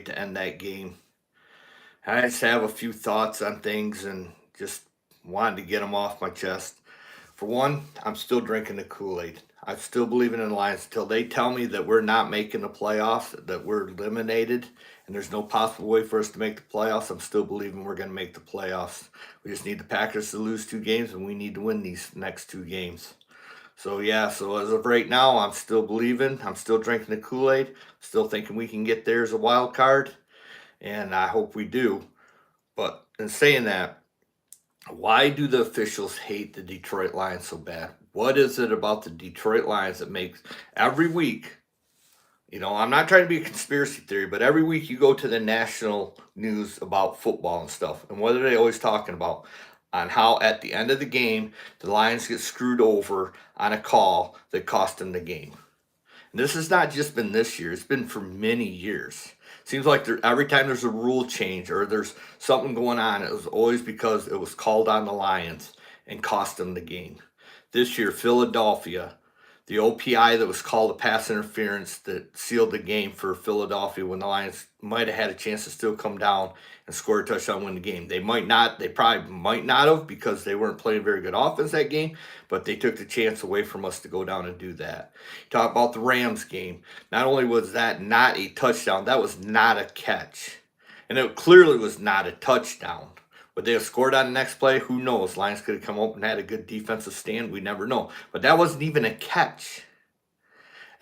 to end that game. I just have a few thoughts on things and just wanted to get them off my chest. For one, I'm still drinking the Kool-Aid. I'm still believing in the Lions until they tell me that we're not making the playoffs, that we're eliminated, and there's no possible way for us to make the playoffs. I'm still believing we're going to make the playoffs. We just need the Packers to lose 2 games, and we need to win these next 2 games. So yeah, so as of right now, I'm still believing. I'm still drinking the Kool-Aid. Still thinking we can get there as a wild card, and I hope we do. But in saying that, why do the officials hate the Detroit Lions so bad? What is it about the Detroit Lions that makes every week? I'm not trying to be a conspiracy theory, but every week you go to the national news about football and stuff, and what are they always talking about? On how at the end of the game, the Lions get screwed over on a call that cost them the game. And this has not just been this year, it's been for many years. Seems like every time there's a rule change or there's something going on, it was always because it was called on the Lions and cost them the game. This year, Philadelphia, the OPI that was called a pass interference that sealed the game for Philadelphia when the Lions might have had a chance to still come down and score a touchdown, win the game. They might not, they probably might not have because they weren't playing very good offense that game, but they took the chance away from us to go down and do that. Talk about the Rams game. Not only was that not a touchdown, that was not a catch. And it clearly was not a touchdown. Would they have scored on the next play? Who knows? Lions could have come up and had a good defensive stand. We never know. But that wasn't even a catch.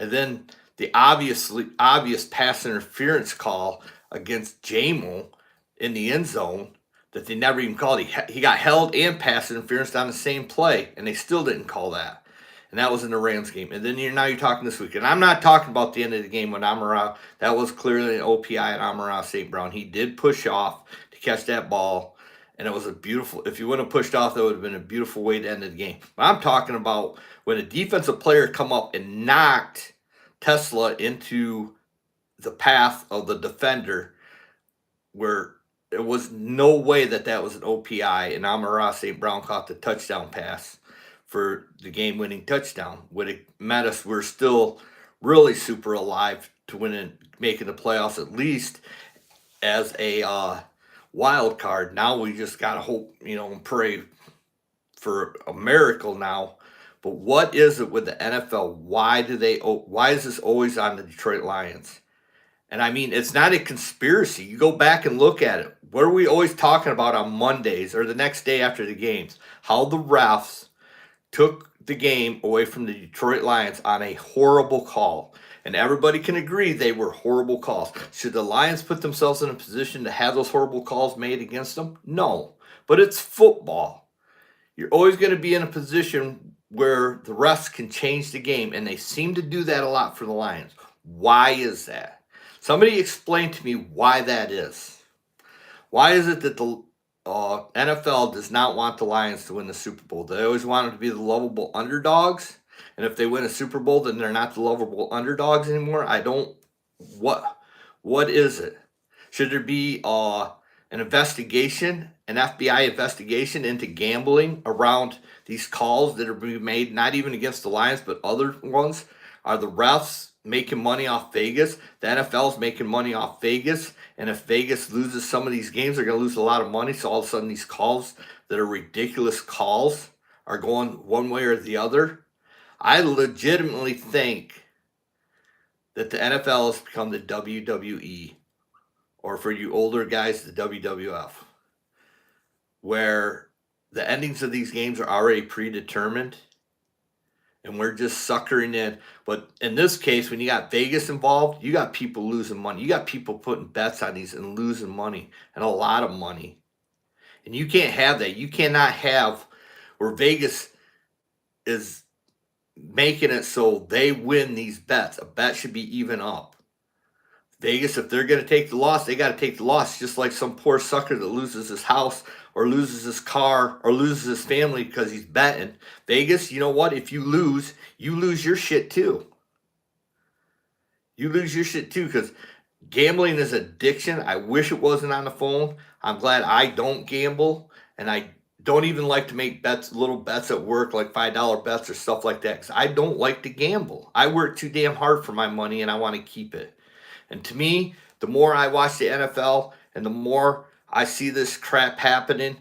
And then the obvious pass interference call against Jamo in the end zone that they never even called. He got held and pass interference on the same play, and they still didn't call that. And that was in the Rams game. And then now you're talking this week. And I'm not talking about the end of the game when Amara, that was clearly an OPI and Amara St. Brown. He did push off to catch that ball. And it was a beautiful, if you wouldn't have pushed off, that would have been a beautiful way to end the game. But I'm talking about when a defensive player come up and knocked Tesla into the path of the defender where there was no way that was an OPI, and Amara St. Brown caught the touchdown pass for the game-winning touchdown. Would it meant us we're still really super alive to win and making the playoffs at least as a wild card. Now we just gotta hope, and pray for a miracle now. But what is it with the NFL? Why is this always on the Detroit Lions? And I mean, it's not a conspiracy. You go back and look at it. What are we always talking about on Mondays or the next day after the games? How the refs took the game away from the Detroit Lions on a horrible call. And everybody can agree they were horrible calls. Should the Lions put themselves in a position to have those horrible calls made against them? No. But it's football. You're always going to be in a position where the refs can change the game, and they seem to do that a lot for the Lions. Why is that? Somebody explain to me why that is. Why is it that the NFL does not want the Lions to win the Super Bowl? They always want them to be the lovable underdogs. And if they win a Super Bowl, then they're not the lovable underdogs anymore. What is it? Should there be an investigation, an FBI investigation into gambling around these calls that are being made, not even against the Lions, but other ones? Are the refs making money off Vegas? The NFL's making money off Vegas. And if Vegas loses some of these games, they're going to lose a lot of money. So all of a sudden, these calls that are ridiculous calls are going one way or the other. I legitimately think that the NFL has become the WWE, or for you older guys, the WWF, where the endings of these games are already predetermined and we're just suckering in. But in this case, when you got Vegas involved, you got people losing money. You got people putting bets on these and losing money, and a lot of money. And you can't have that. You cannot have where Vegas is making it so they win these bets. A bet should be even up. Vegas, if they're going to take the loss, they got to take the loss, just like some poor sucker that loses his house or loses his car or loses his family because he's betting. Vegas, you know what? If you lose your shit too. You lose your shit too, because gambling is addiction. I wish it wasn't on the phone. I'm glad I don't gamble, and I don't even like to make bets, little bets at work, like $5 bets or stuff like that, because I don't like to gamble. I work too damn hard for my money, and I want to keep it. And to me, the more I watch the NFL and the more I see this crap happening,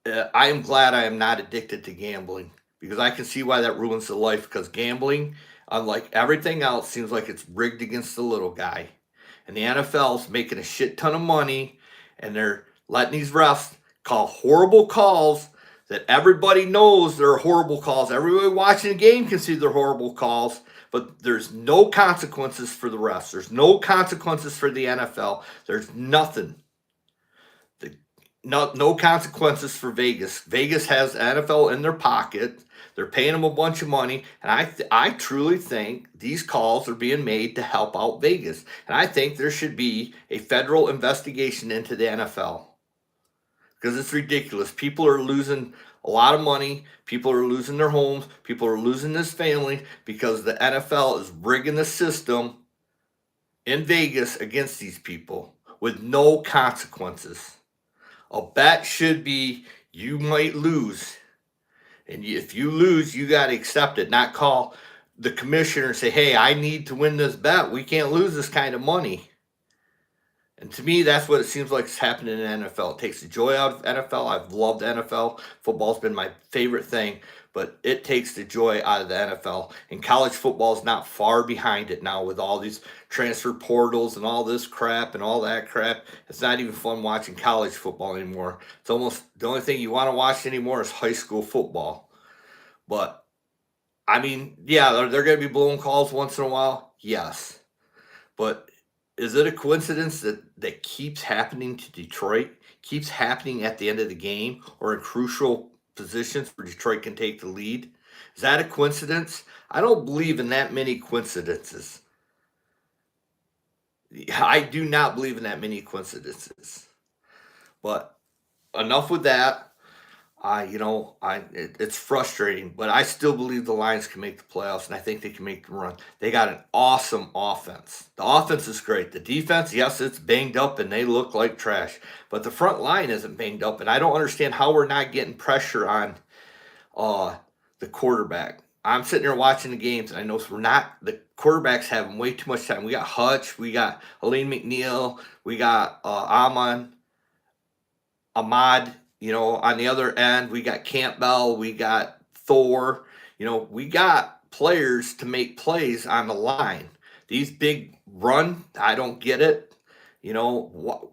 I am glad I am not addicted to gambling because I can see why that ruins the life. Because gambling, unlike everything else, seems like it's rigged against the little guy. And the NFL's making a shit ton of money, and they're letting these refs call horrible calls that everybody knows they're horrible calls. Everybody watching the game can see they're horrible calls, but there's no consequences for the refs. There's no consequences for the NFL. There's nothing. No consequences for Vegas. Vegas has the NFL in their pocket. They're paying them a bunch of money, and I truly think these calls are being made to help out Vegas. And I think there should be a federal investigation into the NFL because it's ridiculous. People are losing a lot of money. People are losing their homes. People are losing this family because the NFL is rigging the system in Vegas against these people with no consequences. A bet should be you might lose. And if you lose, you got to accept it, not call the commissioner and say, hey, I need to win this bet. We can't lose this kind of money. And to me, that's what it seems like is happening in the NFL. It takes the joy out of NFL. I've loved NFL. Football's been my favorite thing, but it takes the joy out of the NFL. And college football is not far behind it now with all these transfer portals and all this crap and all that crap. It's not even fun watching college football anymore. It's almost the only thing you want to watch anymore is high school football. But, I mean, yeah, they're going to be blowing calls once in a while. Yes. But is it a coincidence that keeps happening to Detroit, keeps happening at the end of the game or in crucial positions where Detroit can take the lead? Is that a coincidence? I don't believe in that many coincidences. I do not believe in that many coincidences. But enough with that. It's frustrating, but I still believe the Lions can make the playoffs, and I think they can make the run. They got an awesome offense. The offense is great. The defense, yes, it's banged up, and they look like trash. But the front line isn't banged up, and I don't understand how we're not getting pressure on the quarterback. I'm sitting there watching the games, and I know the quarterbacks having way too much time. We got Hutch, we got Elaine McNeil, we got Ahmad. On the other end, we got Campbell, we got Thor. We got players to make plays on the line. These big run, I don't get it.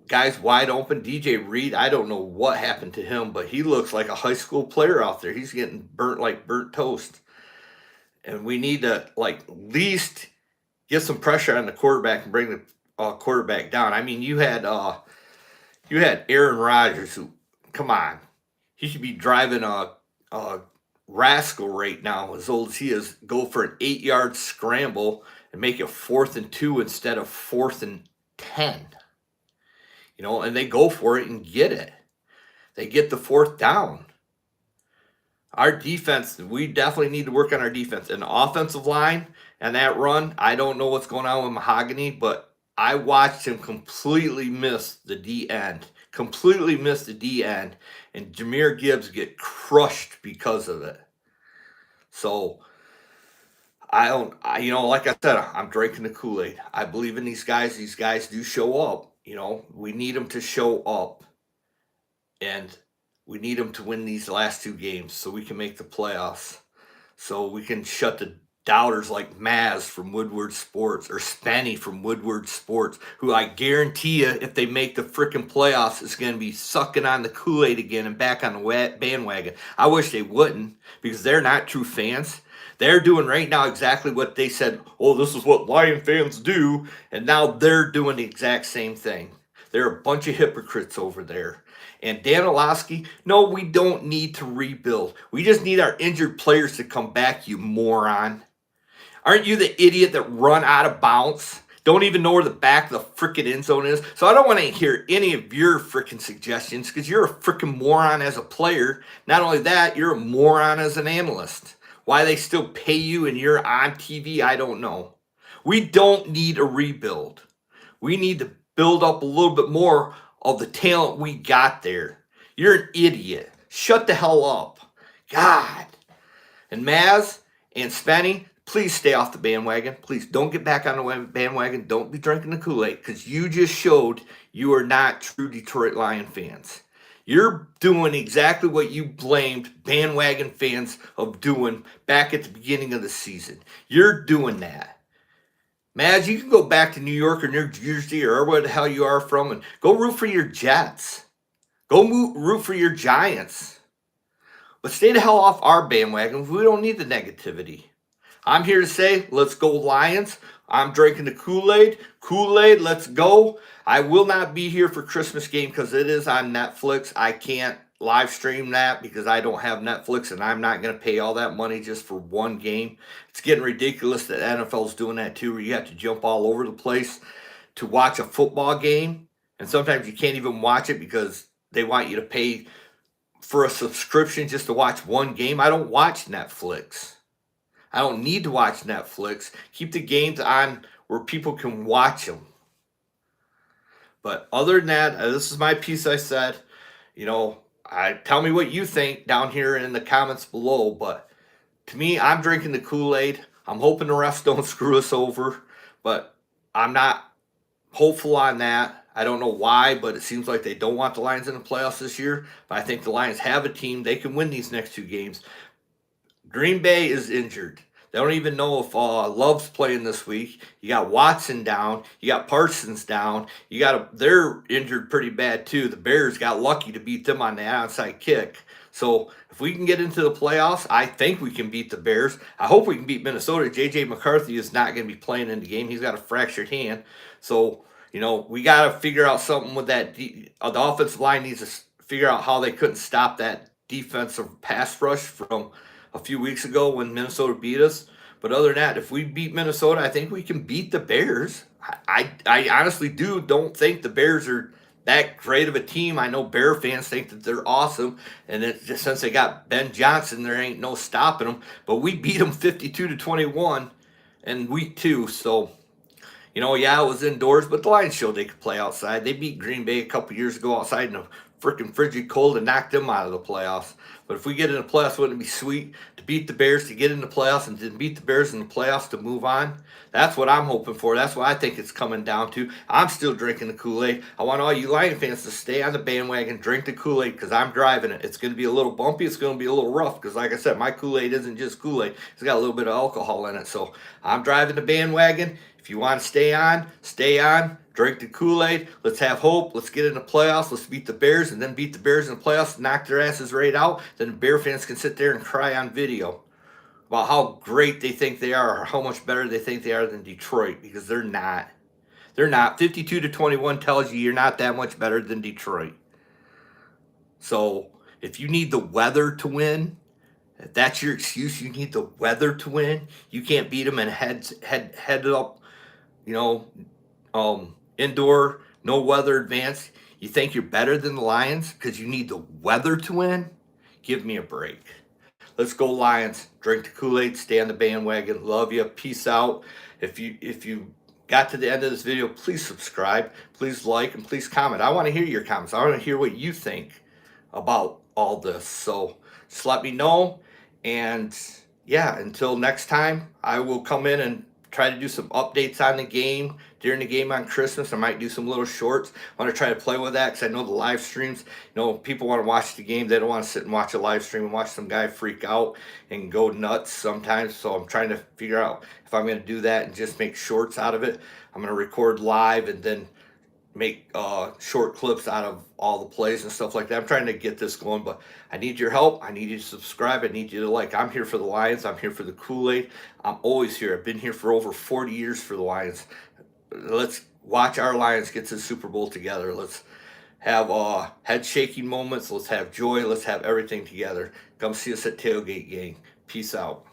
Guys wide open. DJ Reed, I don't know what happened to him, but he looks like a high school player out there. He's getting burnt like burnt toast. And we need to, at least get some pressure on the quarterback and bring the quarterback down. I mean, you had Aaron Rodgers, who, come on, he should be driving a rascal right now, as old as he is, go for an 8-yard scramble and make it 4th and 2 instead of 4th and 10. And they go for it and get it. They get the 4th down. Our defense, we definitely need to work on our defense. And the offensive line and that run, I don't know what's going on with Mahogany, but I watched him completely miss the D end. Completely missed the D end, and Jahmyr Gibbs get crushed because of it. So like I said, I'm drinking the Kool-Aid. I believe in these guys. These guys do show up. We need them to show up, and we need them to win these last 2 games so we can make the playoffs, so we can shut the doubters like Maz from Woodward Sports or Spenny from Woodward Sports, who I guarantee you, if they make the freaking playoffs, is going to be sucking on the Kool-Aid again and back on the bandwagon. I wish they wouldn't, because they're not true fans. They're doing right now exactly what they said, oh, this is what Lion fans do, and now they're doing the exact same thing. They're a bunch of hypocrites over there. And Dan Orlovsky, no, we don't need to rebuild. We just need our injured players to come back, you moron. Aren't you the idiot that run out of bounds? Don't even know where the back of the freaking end zone is? So I don't want to hear any of your freaking suggestions, because you're a freaking moron as a player. Not only that, you're a moron as an analyst. Why they still pay you and you're on TV, I don't know. We don't need a rebuild. We need to build up a little bit more of the talent we got there. You're an idiot. Shut the hell up. God. And Maz and Spenny, please stay off the bandwagon. Please don't get back on the bandwagon. Don't be drinking the Kool-Aid because you just showed you are not true Detroit Lion fans. You're doing exactly what you blamed bandwagon fans of doing back at the beginning of the season. You're doing that. Maz, you can go back to New York or New Jersey or where the hell you are from and go root for your Jets. Go root for your Giants. But stay the hell off our bandwagon. We don't need the negativity. I'm here to say, let's go Lions. I'm drinking the Kool-Aid. Kool-Aid, let's go. I will not be here for Christmas game because it is on Netflix. I can't live stream that because I don't have Netflix and I'm not going to pay all that money just for one game. It's getting ridiculous that NFL's doing that too, where you have to jump all over the place to watch a football game. And sometimes you can't even watch it because they want you to pay for a subscription just to watch one game. I don't watch Netflix. I don't need to watch Netflix. Keep the games on where people can watch them. But other than that, this is my piece. I said, tell me what you think down here in the comments below. But to me, I'm drinking the Kool-Aid. I'm hoping the refs don't screw us over, but I'm not hopeful on that. I don't know why, but it seems like they don't want the Lions in the playoffs this year. But I think the Lions have a team. They can win these next two games. Green Bay is injured. They don't even know if Love's playing this week. You got Watson down. You got Parsons down. They're injured pretty bad too. The Bears got lucky to beat them on the onside kick. So if we can get into the playoffs, I think we can beat the Bears. I hope we can beat Minnesota. J.J. McCarthy is not going to be playing in the game. He's got a fractured hand. So, we got to figure out something with that. The offensive line needs to figure out how they couldn't stop that defensive pass rush from a few weeks ago when Minnesota beat us. But other than that, if we beat Minnesota, I think we can beat the Bears. I honestly don't think the Bears are that great of a team. I know Bear fans think that they're awesome, and it's just since they got Ben Johnson, there ain't no stopping them. But we beat them 52-21 in week 2. So, it was indoors, but the Lions showed they could play outside. They beat Green Bay a couple years ago outside in a freaking frigid cold and knocked them out of the playoffs. But if we get in the playoffs, wouldn't it be sweet to beat the Bears, to get in the playoffs, and to beat the Bears in the playoffs to move on? That's what I'm hoping for. That's what I think it's coming down to. I'm still drinking the Kool-Aid. I want all you Lion fans to stay on the bandwagon, drink the Kool-Aid, because I'm driving it. It's going to be a little bumpy. It's going to be a little rough, because like I said, my Kool-Aid isn't just Kool-Aid. It's got a little bit of alcohol in it. So I'm driving the bandwagon. If you want to stay on, stay on. Drink the Kool-Aid. Let's have hope. Let's get in the playoffs. Let's beat the Bears and then beat the Bears in the playoffs, knock their asses right out. Then the Bear fans can sit there and cry on video about how great they think they are or how much better they think they are than Detroit, because they're not. They're not. 52-21 tells you you're not that much better than Detroit. So if you need the weather to win, if that's your excuse, you need the weather to win. You can't beat them and head up, indoor, no weather advance. You think you're better than the Lions because you need the weather to win? Give me a break. Let's go Lions. Drink the Kool-Aid. Stay on the bandwagon. Love you. Peace out. If you got to the end of this video, please subscribe. Please like and please comment. I want to hear your comments. I want to hear what you think about all this. So just let me know. And yeah, until next time, I will come in and try to do some updates on the game during the game on Christmas. I might do some little shorts. I want to try to play with that because I know the live streams, people want to watch the game. They don't want to sit and watch a live stream and watch some guy freak out and go nuts sometimes. So I'm trying to figure out if I'm going to do that and just make shorts out of it. I'm going to record live and then make short clips out of all the plays and stuff like that. I'm trying to get this going, but I need your help. I need you to subscribe. I need you to like. I'm here for the Lions. I'm here for the Kool-Aid. I'm always here. I've been here for over 40 years for the Lions. Let's watch our Lions get to the Super Bowl together. Let's have head-shaking moments. Let's have joy. Let's have everything together. Come see us at Tailgate Gang. Peace out.